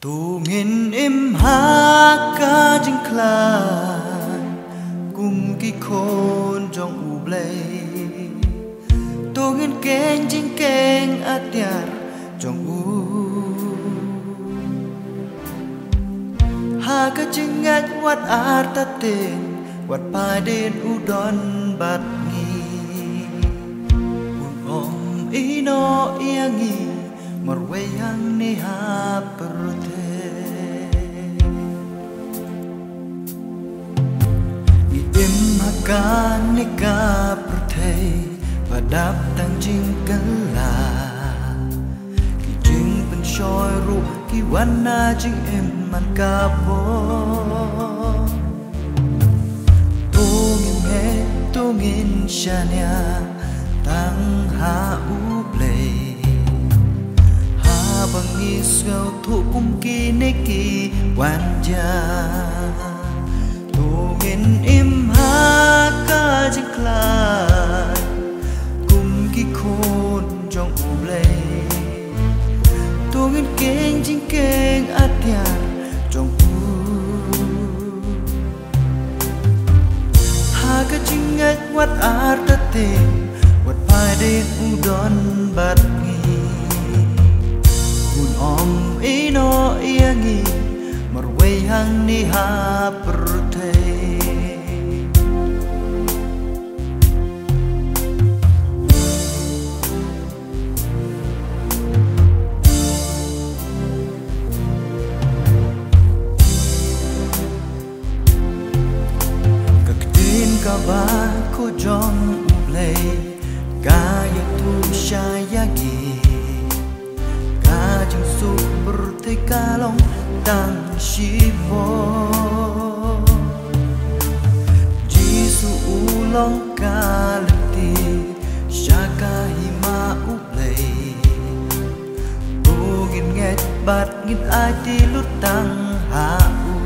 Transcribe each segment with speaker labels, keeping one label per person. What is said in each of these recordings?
Speaker 1: Tu nghìn im hát ca chính klan cùng cái khôn trong u blay tu nghìn keng chính keng atiar trong u ha ca chính ngắt wat arta ten wat pa den udon bat ngi un om ino iangi marwayang ni ha perute im hakan ni ka perute và đáp tang jing kala ki jing pen shoy ru ki wana jing em man ka bo tu ngin shania tang ha u play bangi sgau thu kum ki ne ki wanja tu ngin im ha ka jikla kum ki khôn trong u lay tu ngin keng jing keng atiar trong u ha ka jing ngat wat arta te wat pai den udon bat om ino iangi marwayang ni ha perute kaktin ka ba ko jong uplay kaya tu shayagi jeng seperti kalong tang shibo jisu ulong kaleti shaka hima uplay bugin nget bat ngin ai ti lutang hau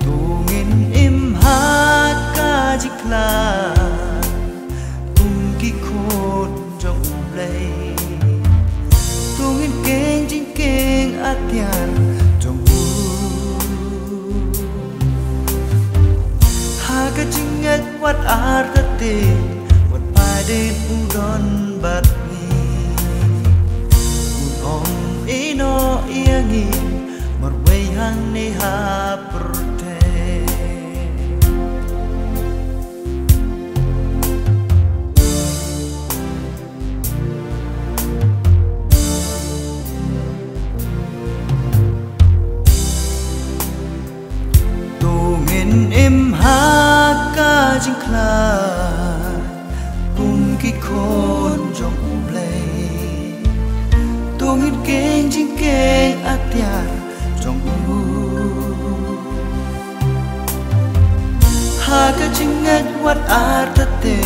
Speaker 1: tungin im hat ka jikla ki khôn trong uplay tungin keng jing keng atiar trong u ha ka jing ngat wat arta te wat pa den udon bat ni un om ino iangi marwayang ni ha perute im ha ca jing kla cùng ki khôn trong u play tu ngin keng jing keng atiar trong u ha ca jing ngat wat arta te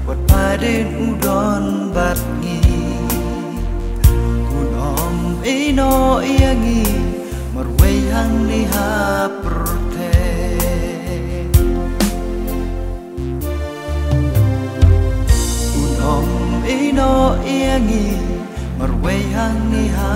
Speaker 1: wat pa den udon bat ngi un om ino iangi marwayang ni ha perute ino iangi marwayang ni ha